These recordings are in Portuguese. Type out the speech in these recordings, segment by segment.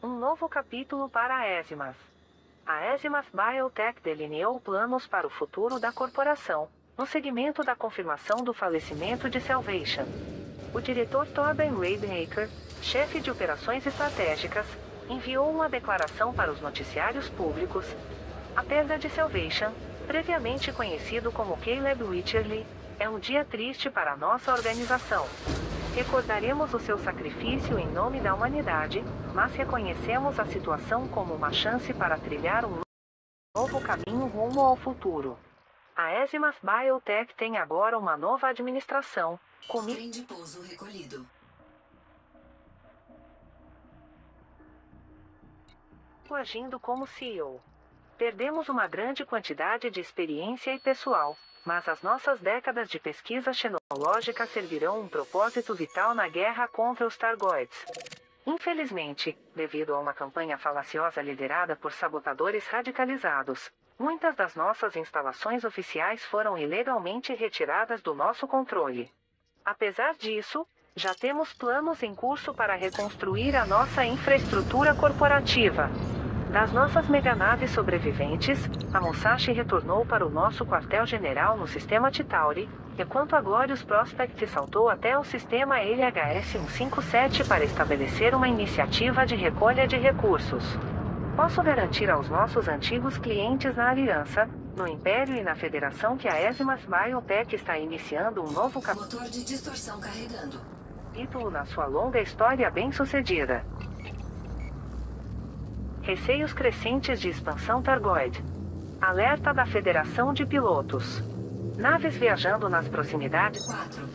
Um novo capítulo para a Azimuth. A Azimuth Biotech delineou planos para o futuro da corporação, no segmento da confirmação do falecimento de Salvation. O diretor Torben Radehaker, chefe de operações estratégicas, enviou uma declaração para os noticiários públicos. A perda de Salvation, previamente conhecido como Caleb Wycherley, é um dia triste para a nossa organização. Recordaremos o seu sacrifício em nome da humanidade, mas reconhecemos a situação como uma chance para trilhar um novo caminho rumo ao futuro. A Azimuth Biotech tem agora uma nova administração, Trem de pouso recolhido. agindo como CEO. Perdemos uma grande quantidade de experiência e pessoal, mas as nossas décadas de pesquisa xenológica servirão um propósito vital na guerra contra os Targoids. Infelizmente, devido a uma campanha falaciosa liderada por sabotadores radicalizados, muitas das nossas instalações oficiais foram ilegalmente retiradas do nosso controle. Apesar disso, já temos planos em curso para reconstruir a nossa infraestrutura corporativa. Das nossas meganaves sobreviventes, a Musashi retornou para o nosso quartel-general no sistema Chitauri, enquanto a Glorious Prospect saltou até o sistema LHS-157 para estabelecer uma iniciativa de recolha de recursos. Posso garantir aos nossos antigos clientes na Aliança, no Império e na Federação que a Azimuth Biotech está iniciando um novo Motor de distorção carregando. capítulo na sua longa história bem-sucedida. Receios crescentes de expansão Targoid. Alerta da Federação de Pilotos. Naves viajando nas proximidades. 4,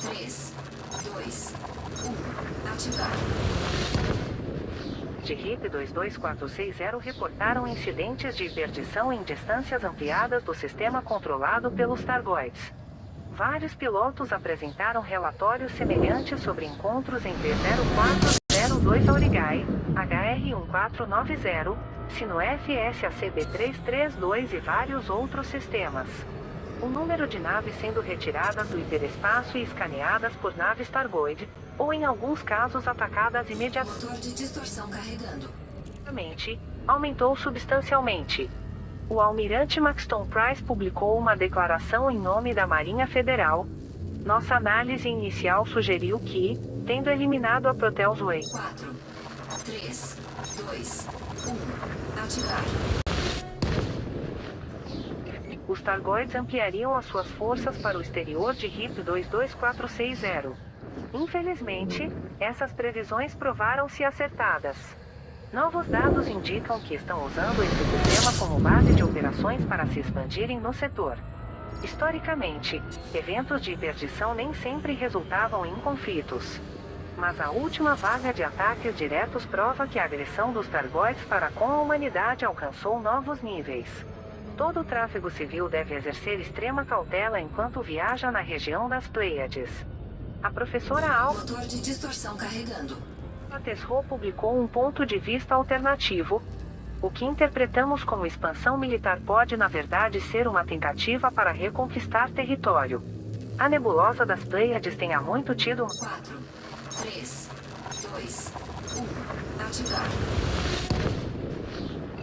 3, 2, 1. Ativar. De RIP 22460 reportaram incidentes de perdição em distâncias ampliadas do sistema controlado pelos Targoids. Vários pilotos apresentaram relatórios semelhantes sobre encontros entre 0402 Aurigae, HR-1490, Sino FSACB-332 e vários outros sistemas. O número de naves sendo retiradas do hiperespaço e escaneadas por naves Targoid, ou em alguns casos atacadas imediatamente, Motor de distorção carregando. aumentou substancialmente. O almirante Maxton Price publicou uma declaração em nome da Marinha Federal. Nossa análise inicial sugeriu que, tendo eliminado a Proteus Way, 4, 3, 2, 1. Ativar. os Targoids ampliariam as suas forças para o exterior de RIP 22460. Infelizmente, essas previsões provaram-se acertadas. Novos dados indicam que estão usando esse sistema como base de operações para se expandirem no setor. Historicamente, eventos de hiperdição nem sempre resultavam em conflitos. Mas a última vaga de ataques diretos prova que a agressão dos Targoids para com a humanidade alcançou novos níveis. Todo o tráfego civil deve exercer extrema cautela enquanto viaja na região das Pleiades. A professora Motor de distorção carregando. Tesro publicou um ponto de vista alternativo. O que interpretamos como expansão militar pode na verdade ser uma tentativa para reconquistar território. A nebulosa das Pleiades tem há muito tido 4, 3, 2, 1. Ativar.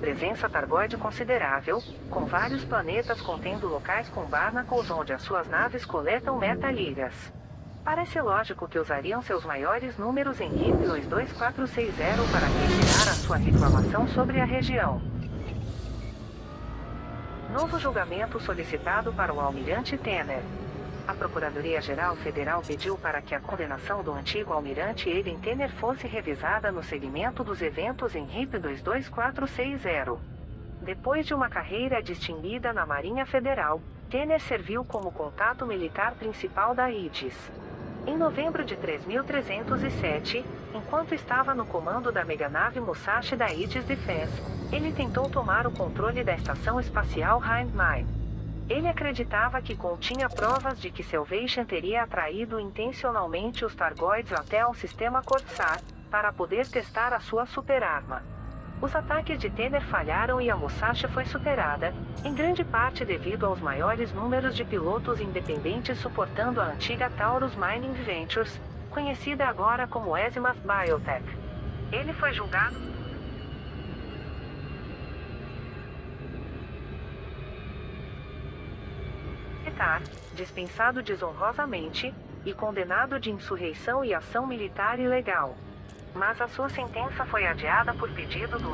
presença Targoide considerável, com vários planetas contendo locais com barnacles onde as suas naves coletam metaligas. Parece lógico que usariam seus maiores números em RIP 22460 para reiterar a sua reclamação sobre a região. Novo julgamento solicitado para o almirante Tanner. A Procuradoria-Geral Federal pediu para que a condenação do antigo almirante Aiden Tanner fosse revisada no segmento dos eventos em RIP 22460. Depois de uma carreira distinguida na Marinha Federal, Tanner serviu como contato militar principal da IDIS. Em novembro de 3307, Enquanto estava no comando da meganave Musashi da Aegis Defense, ele tentou tomar o controle da estação espacial Hind Mine. Ele acreditava que continha provas de que Salvation teria atraído intencionalmente os Targoids até ao sistema Corsair, para poder testar a sua superarma. Os ataques de Tanner falharam e a Musashi foi superada, em grande parte devido aos maiores números de pilotos independentes suportando a antiga Taurus Mining Ventures, conhecida agora como Azimuth Biotech. Ele foi julgado dispensado desonrosamente, e condenado de insurreição e ação militar ilegal. Mas a sua sentença foi adiada por pedido do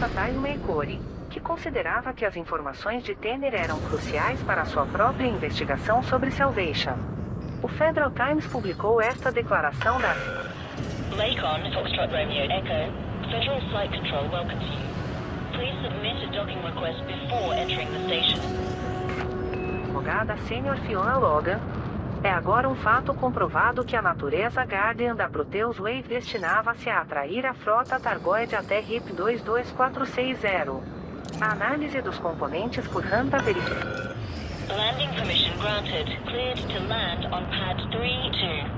Tadayo Meikori, que considerava que as informações de Tanner eram cruciais para sua própria investigação sobre Salvation. O Federal Times publicou esta declaração da Lakon, Foxtrot Romeo Echo, Federal Flight Control welcomes you. Please submit a docking request before entering the station. Advogada Senior Fiona Logan. É agora um fato comprovado que a natureza Guardian da Proteus Wave destinava-se a atrair a frota Targoid até RIP 22460. A análise dos componentes por Hanta verificou. Landing permission granted. Cleared to land on pad 3-2.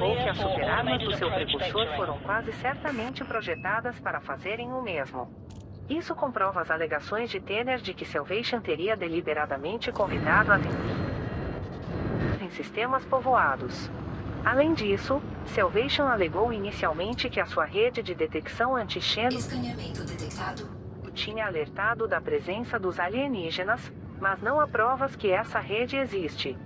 Ou que as superarmas do seu precursor foram quase certamente projetadas para fazerem o mesmo. Isso comprova as alegações de Tanner de que Salvation teria deliberadamente convidado a em sistemas povoados. Além disso, Salvation alegou inicialmente que a sua rede de detecção anti-xeno Escaneamento detectado. tinha alertado da presença dos alienígenas, mas não há provas que essa rede existe.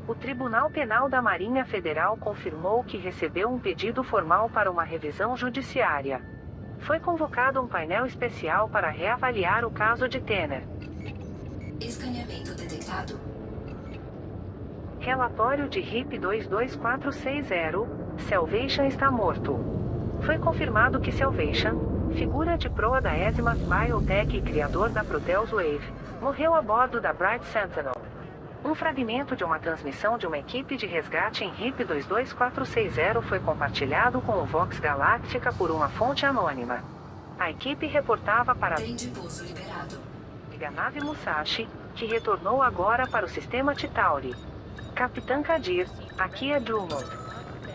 O Tribunal Penal da Marinha Federal confirmou que recebeu um pedido formal para uma revisão judiciária. Foi convocado um painel especial para reavaliar o caso de Tanner. Escaneamento detectado. Relatório de RIP 22460, Salvation está morto. Foi confirmado que Salvation, figura de proa da Azimuth Biotech e criador da Proteus Wave, morreu a bordo da Bright Sentinel. Um fragmento de uma transmissão de uma equipe de resgate em RIP 22460 foi compartilhado com o Vox Galactica por uma fonte anônima. A equipe reportava para Trem de pouso liberado. a nave Musashi, que retornou agora para o sistema Chitauri. Capitã Kadir, aqui é Drummond.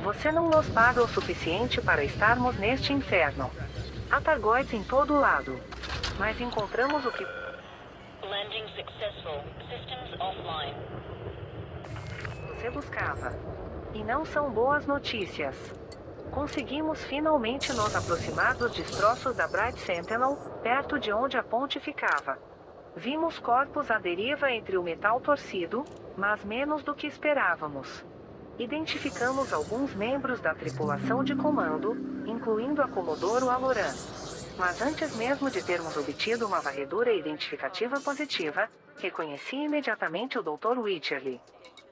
Você não nos paga o suficiente para estarmos neste inferno. Há Targoids em todo lado. Mas encontramos o que Landing successful. Systems offline. você buscava. E não são boas notícias. Conseguimos finalmente nos aproximar dos destroços da Bright Sentinel, perto de onde a ponte ficava. Vimos corpos à deriva entre o metal torcido, mas menos do que esperávamos. Identificamos alguns membros da tripulação de comando, incluindo a Comodoro Aloran. Mas antes mesmo de termos obtido uma varredura identificativa positiva, reconheci imediatamente o Dr. Wycherley.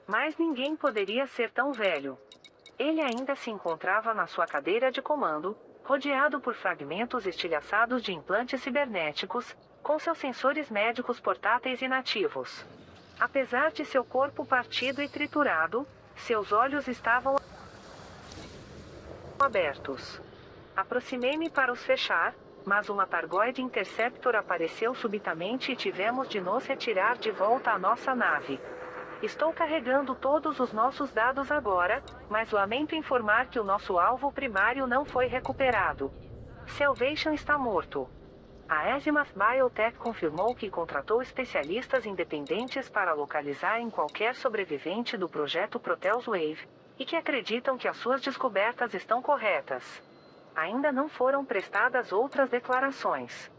Mas ninguém poderia ser tão velho. Ele ainda se encontrava na sua cadeira de comando, rodeado por fragmentos estilhaçados de implantes cibernéticos, com seus sensores médicos portáteis inativos. Apesar de seu corpo partido e triturado, seus olhos estavam abertos. Aproximei-me para os fechar, mas uma Targoid Interceptor apareceu subitamente e tivemos de nos retirar de volta à nossa nave. Estou carregando todos os nossos dados agora, mas lamento informar que o nosso alvo primário não foi recuperado. Salvation está morto. A Azimuth Biotech confirmou que contratou especialistas independentes para localizar em qualquer sobrevivente do projeto Proteus Wave, e que acreditam que as suas descobertas estão corretas. Ainda não foram prestadas outras declarações.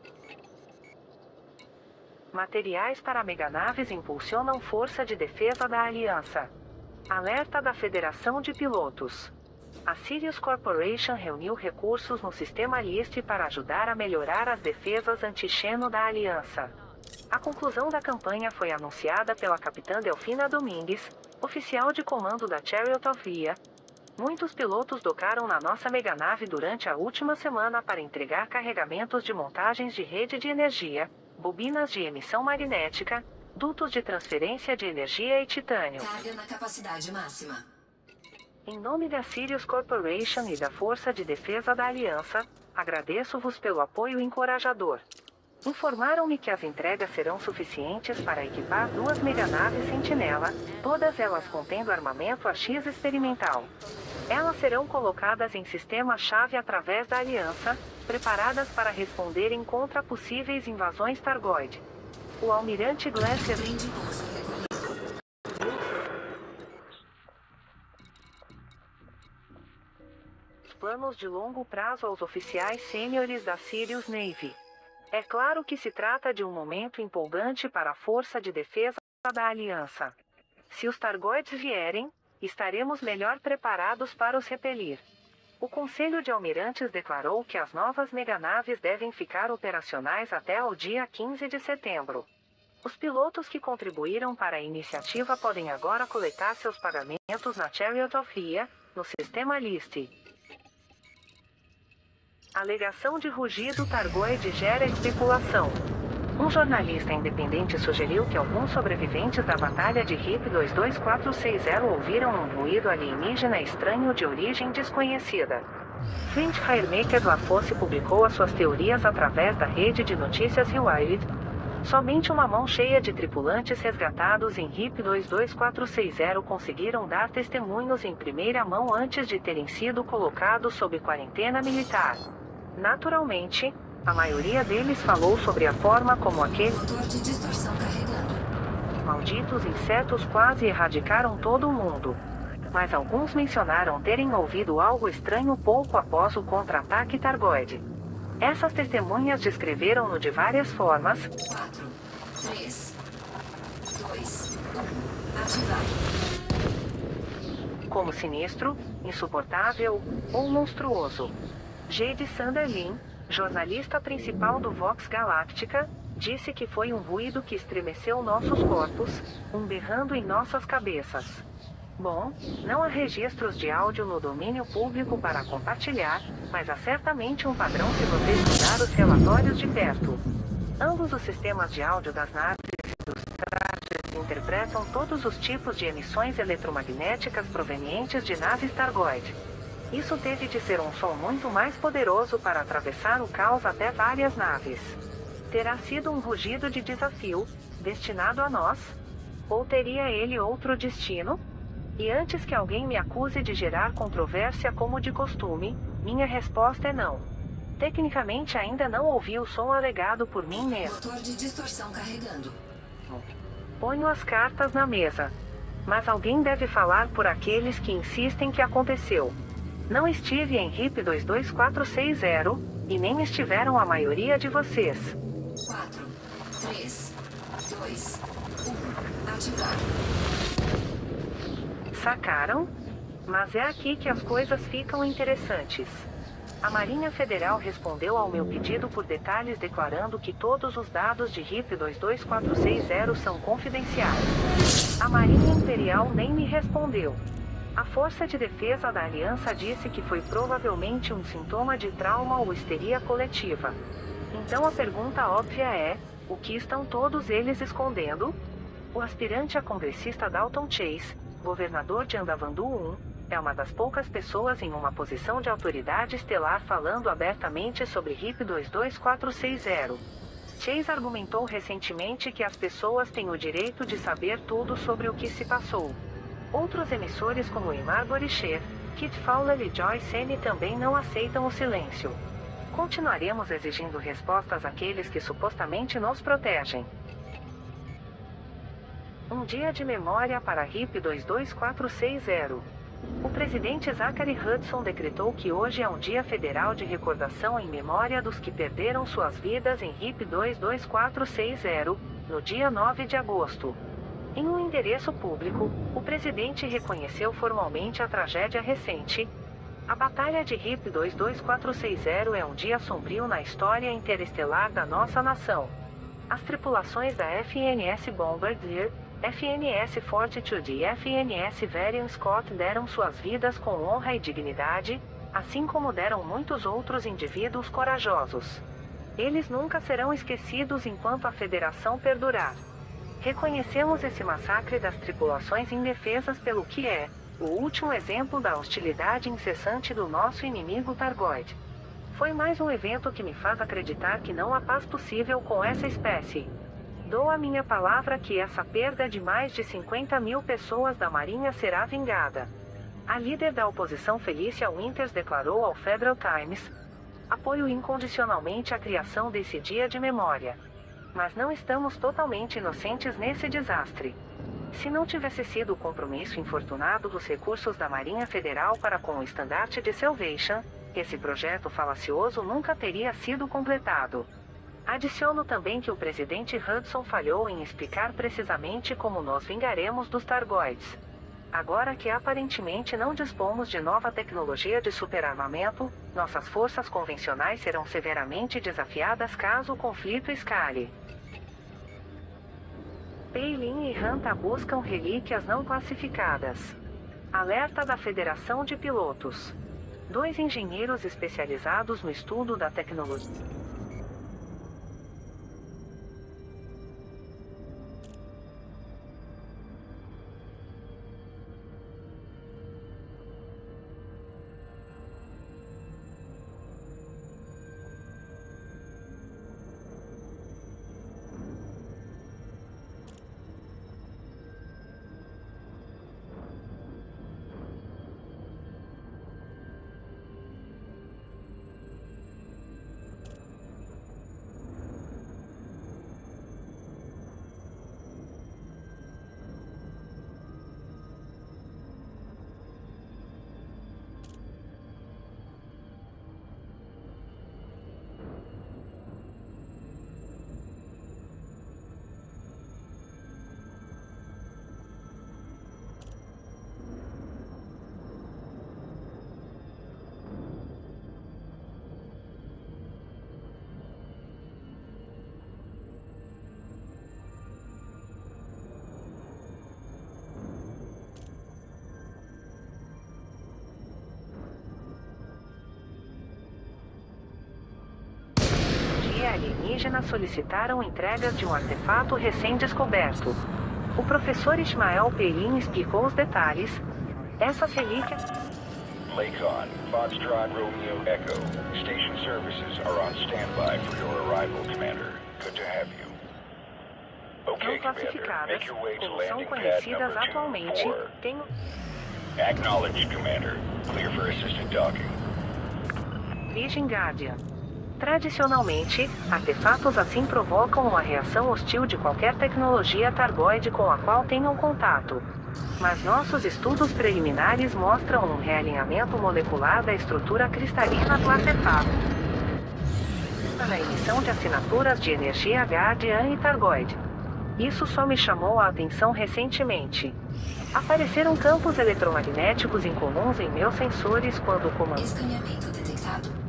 Materiais para meganaves impulsionam Força de Defesa da Aliança. Alerta da Federação de Pilotos. A Sirius Corporation reuniu recursos no sistema LIST para ajudar a melhorar as defesas anti-Xeno da Aliança. A conclusão da campanha foi anunciada pela capitã Delfina Domingues, oficial de comando da Chariot of Via. Muitos pilotos docaram na nossa meganave durante a última semana para entregar carregamentos de montagens de rede de energia, bobinas de emissão magnética, dutos de transferência de energia e titânio. Carga na capacidade máxima. Em nome da Sirius Corporation e da Força de Defesa da Aliança, agradeço-vos pelo apoio encorajador. Informaram-me que as entregas serão suficientes para equipar 2 meganaves Sentinela, todas elas contendo armamento AX experimental. Elas serão colocadas em sistema-chave através da Aliança, preparadas para responderem contra possíveis invasões Targoid. O Almirante Glacier... Brinde pulso recolhido. Planos de longo prazo aos oficiais sêniores da Sirius Navy. É claro que se trata de um momento empolgante para a Força de Defesa da Aliança. Se os Targoids vierem, estaremos melhor preparados para os repelir. O Conselho de Almirantes declarou que as novas meganaves devem ficar operacionais até o dia 15 de setembro. Os pilotos que contribuíram para a iniciativa podem agora coletar seus pagamentos na Chariot of Via, no sistema LIST. Alegação de rugido Targoid gera especulação. Um jornalista independente sugeriu que alguns sobreviventes da Batalha de RIP 22460 ouviram um ruído alienígena estranho de origem desconhecida. Flint Firemaker LaFosse publicou as suas teorias através da rede de notícias Rewired. Somente uma mão cheia de tripulantes resgatados em RIP 22460 conseguiram dar testemunhos em primeira mão antes de terem sido colocados sob quarentena militar. Naturalmente, a maioria deles falou sobre a forma como aquele Motor de distorção carregando. malditos insetos quase erradicaram todo o mundo. Mas alguns mencionaram terem ouvido algo estranho pouco após o contra-ataque Targoid. Essas testemunhas descreveram-no de várias formas, 4, 3, 2, 1. Ativar. como sinistro, insuportável ou monstruoso. Jade Sunderlin, jornalista principal do Vox Galactica, disse que foi um ruído que estremeceu nossos corpos, um berrando em nossas cabeças. Bom, não há registros de áudio no domínio público para compartilhar, mas há certamente um padrão se você estudar os relatórios de perto. Ambos os sistemas de áudio das naves e dos trajes interpretam todos os tipos de emissões eletromagnéticas provenientes de naves Targoid. Isso teve de ser um som muito mais poderoso para atravessar o caos até várias naves. Terá sido um rugido de desafio, destinado a nós? Ou teria ele outro destino? E antes que alguém me acuse de gerar controvérsia como de costume, minha resposta é não. Tecnicamente ainda não ouvi o som alegado por mim mesmo. Motor de distorção carregando. Ponho as cartas na mesa. Mas alguém deve falar por aqueles que insistem que aconteceu. Não estive em RIP 22460, e nem estiveram a maioria de vocês. 4, 3, 2, 1. Ativar. Sacaram? Mas é aqui que as coisas ficam interessantes. A Marinha Federal respondeu ao meu pedido por detalhes declarando que todos os dados de RIP 22460 são confidenciais. A Marinha Imperial nem me respondeu. A Força de Defesa da Aliança disse que foi provavelmente um sintoma de trauma ou histeria coletiva. Então a pergunta óbvia é: o que estão todos eles escondendo? O aspirante a congressista Dalton Chase, governador de Andavandu 1, é uma das poucas pessoas em uma posição de autoridade estelar falando abertamente sobre RIP 22460. Chase argumentou recentemente que as pessoas têm o direito de saber tudo sobre o que se passou. Outros emissores como Marbury Chef, Kit Fowler e Joy Sene também não aceitam o silêncio. Continuaremos exigindo respostas àqueles que supostamente nos protegem. Um dia de memória para RIP 22460. O presidente Zachary Hudson decretou que hoje é um dia federal de recordação em memória dos que perderam suas vidas em RIP 22460, no dia 9 de agosto. Em um endereço público, o presidente reconheceu formalmente a tragédia recente. A Batalha de RIP 22460 é um dia sombrio na história interestelar da nossa nação. As tripulações da FNS Bombardier, FNS Fortitude e FNS Varian Scott deram suas vidas com honra e dignidade, assim como deram muitos outros indivíduos corajosos. Eles nunca serão esquecidos enquanto a Federação perdurar. Reconhecemos esse massacre das tripulações indefesas pelo que é o último exemplo da hostilidade incessante do nosso inimigo Targoid. Foi mais um evento que me faz acreditar que não há paz possível com essa espécie. Dou a minha palavra que essa perda de mais de 50 mil pessoas da Marinha será vingada. A líder da oposição Felicia Winters declarou ao Federal Times: apoio incondicionalmente a criação desse dia de memória. Mas não estamos totalmente inocentes nesse desastre. Se não tivesse sido o compromisso infortunado dos recursos da Marinha Federal para com o estandarte de Salvation, esse projeto falacioso nunca teria sido completado. Adiciono também que o presidente Hudson falhou em explicar precisamente como nos vingaremos dos Targoids. Agora que aparentemente não dispomos de nova tecnologia de superarmamento, nossas forças convencionais serão severamente desafiadas caso o conflito escale. Peilin e Hanta buscam relíquias não classificadas. Alerta da Federação de Pilotos. 2 engenheiros especializados no estudo da tecnologia. Alienígenas solicitaram entregas de um artefato recém-descoberto. O professor Ismael Peilin explicou os detalhes. Essas relíquias... Lakon, Foxtrot Romeo Echo. Station services are on standby for your arrival, Commander. Good to have you. Não Okay, Commander, classificadas, make your way to como são landing pad conhecidas number atualmente, 24. têm... Acknowledged, Commander. Clear for assisted docking. Vision Guardian. Tradicionalmente, artefatos assim provocam uma reação hostil de qualquer tecnologia Targoide com a qual tenham contato. Mas nossos estudos preliminares mostram um realinhamento molecular da estrutura cristalina do artefato. Na emissão de assinaturas de energia Guardian e Targoide. Isso só me chamou a atenção recentemente. Apareceram campos eletromagnéticos incomuns em meus sensores quando o comandante Escaneamento detectado.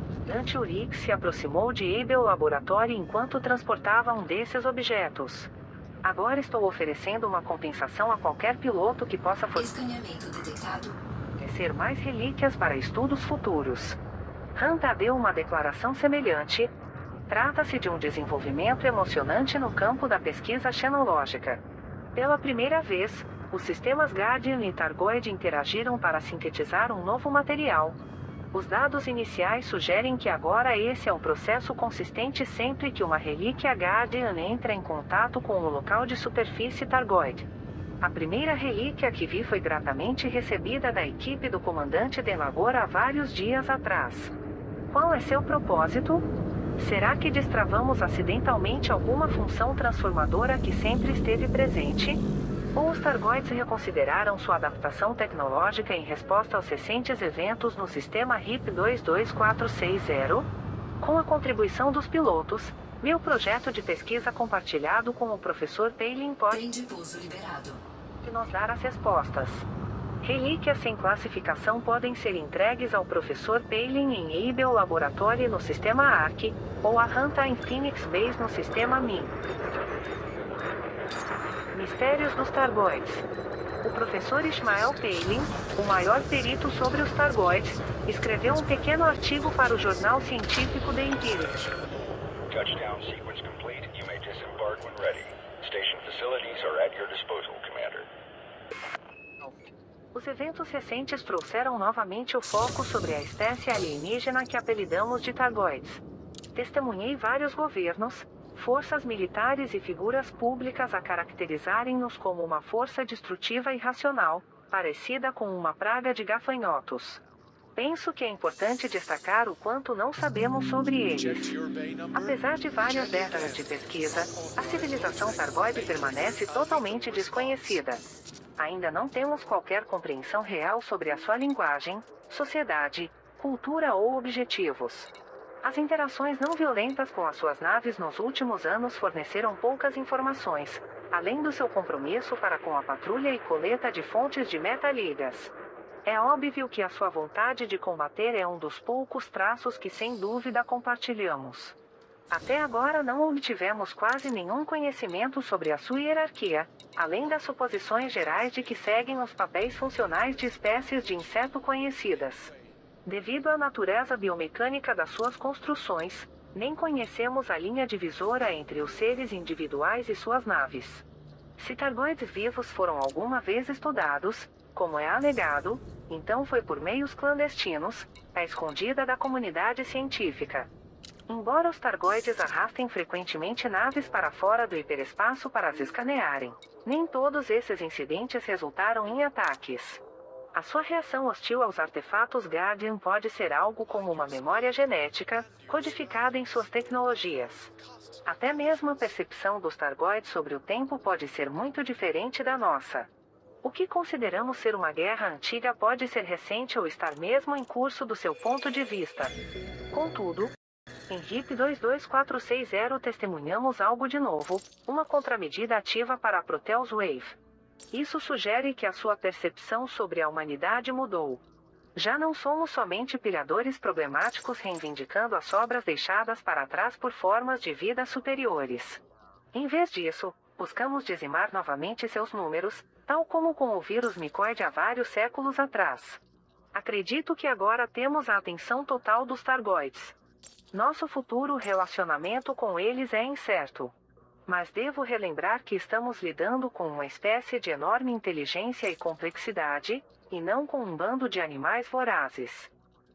Urix se aproximou de Abel Laboratório enquanto transportava um desses objetos. Agora estou oferecendo uma compensação a qualquer piloto que possa Escaneamento detectado. fornecer mais relíquias para estudos futuros. Hanta deu uma declaração semelhante. Trata-se de um desenvolvimento emocionante no campo da pesquisa xenológica. Pela primeira vez, os sistemas Guardian e Targoid interagiram para sintetizar um novo material. Os dados iniciais sugerem que agora esse é um processo consistente sempre que uma relíquia Guardian entra em contato com o local de superfície Targoid. A primeira relíquia que vi foi gratamente recebida da equipe do comandante Delagor há vários dias atrás. Qual é seu propósito? Será que destravamos acidentalmente alguma função transformadora que sempre esteve presente? Ou os Targoids reconsideraram sua adaptação tecnológica em resposta aos recentes eventos no sistema RIP 22460? Com a contribuição dos pilotos, meu projeto de pesquisa compartilhado com o professor Palin pode Trem de pouso liberado. nos dar as respostas. Relíquias sem classificação podem ser entregues ao professor Palin em Able Laboratory no sistema ARC, ou a Hanta em Phoenix Base no sistema MIM. Mistérios dos Targoids. O professor Ismael Palin, o maior perito sobre os Targoids, escreveu um pequeno artigo para o jornal científico The Empiric. Touchdown sequence complete. You may disembark when ready. Station facilities are at your disposal, Commander. Os eventos recentes trouxeram novamente o foco sobre a espécie alienígena que apelidamos de Targoids. Testemunhei vários governos, forças militares e figuras públicas a caracterizarem-nos como uma força destrutiva irracional, parecida com uma praga de gafanhotos. Penso que é importante destacar o quanto não sabemos sobre eles. Apesar de várias décadas de pesquisa, a civilização Targoide permanece totalmente desconhecida. Ainda não temos qualquer compreensão real sobre a sua linguagem, sociedade, cultura ou objetivos. As interações não violentas com as suas naves nos últimos anos forneceram poucas informações, além do seu compromisso para com a patrulha e coleta de fontes de metaligas. É óbvio que a sua vontade de combater é um dos poucos traços que sem dúvida compartilhamos. Até agora não obtivemos quase nenhum conhecimento sobre a sua hierarquia, além das suposições gerais de que seguem os papéis funcionais de espécies de inseto conhecidas. Devido à natureza biomecânica das suas construções, nem conhecemos a linha divisora entre os seres individuais e suas naves. Se Targoides vivos foram alguma vez estudados, como é alegado, então foi por meios clandestinos, à escondida da comunidade científica. Embora os Targoides arrastem frequentemente naves para fora do hiperespaço para as escanearem, nem todos esses incidentes resultaram em ataques. A sua reação hostil aos artefatos Guardian pode ser algo como uma memória genética, codificada em suas tecnologias. Até mesmo a percepção dos Targoids sobre o tempo pode ser muito diferente da nossa. O que consideramos ser uma guerra antiga pode ser recente ou estar mesmo em curso do seu ponto de vista. Contudo, em RIP 22460 testemunhamos algo de novo, uma contramedida ativa para a Proteus Wave. Isso sugere que a sua percepção sobre a humanidade mudou. Já não somos somente pilhadores problemáticos reivindicando as sobras deixadas para trás por formas de vida superiores. Em vez disso, buscamos dizimar novamente seus números, tal como com o vírus micoide há vários séculos atrás. Acredito que agora temos a atenção total dos Targoids. Nosso futuro relacionamento com eles é incerto. Mas devo relembrar que estamos lidando com uma espécie de enorme inteligência e complexidade, e não com um bando de animais vorazes.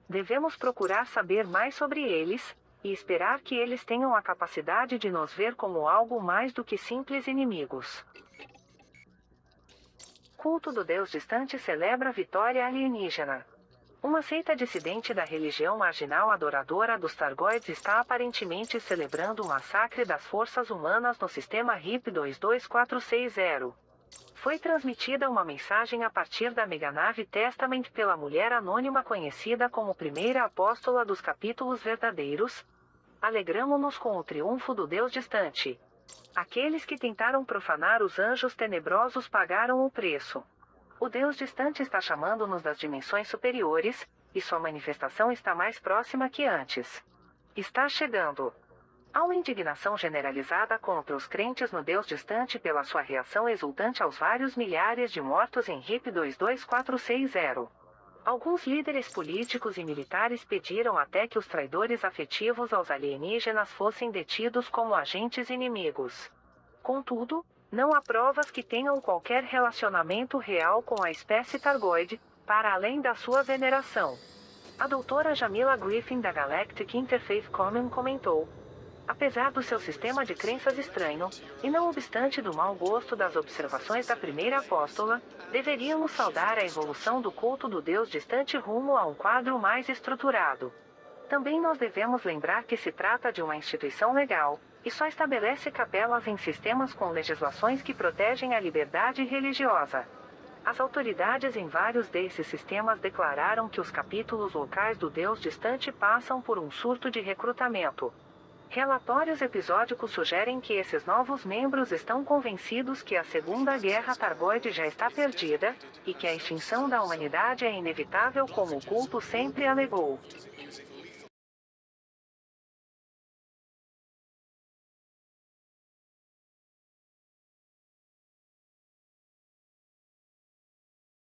Devemos procurar saber mais sobre eles, e esperar que eles tenham a capacidade de nos ver como algo mais do que simples inimigos. Culto do Deus Distante celebra a vitória alienígena. Uma seita dissidente da religião marginal adoradora dos Targoids está aparentemente celebrando o massacre das forças humanas no sistema RIP 22460. Foi transmitida uma mensagem a partir da meganave Testament pela mulher anônima conhecida como primeira apóstola dos capítulos verdadeiros. Alegramo-nos com o triunfo do Deus Distante. Aqueles que tentaram profanar os anjos tenebrosos pagaram o preço. O Deus Distante está chamando-nos das dimensões superiores, e sua manifestação está mais próxima que antes. Está chegando. Há uma indignação generalizada contra os crentes no Deus Distante pela sua reação exultante aos vários milhares de mortos em RIP 22460. Alguns líderes políticos e militares pediram até que os traidores afetivos aos alienígenas fossem detidos como agentes inimigos. Contudo, não há provas que tenham qualquer relacionamento real com a espécie Targoid, para além da sua veneração. A doutora Jamila Griffin da Galactic Interfaith Common comentou: apesar do seu sistema de crenças estranho, e não obstante do mau gosto das observações da primeira apóstola, deveríamos saudar a evolução do culto do Deus distante rumo a um quadro mais estruturado. Também nós devemos lembrar que se trata de uma instituição legal, e só estabelece capelas em sistemas com legislações que protegem a liberdade religiosa. As autoridades em vários desses sistemas declararam que os capítulos locais do Deus distante passam por um surto de recrutamento. Relatórios episódicos sugerem que esses novos membros estão convencidos que a Segunda Guerra Targoide já está perdida, e que a extinção da humanidade é inevitável como o culto sempre alegou.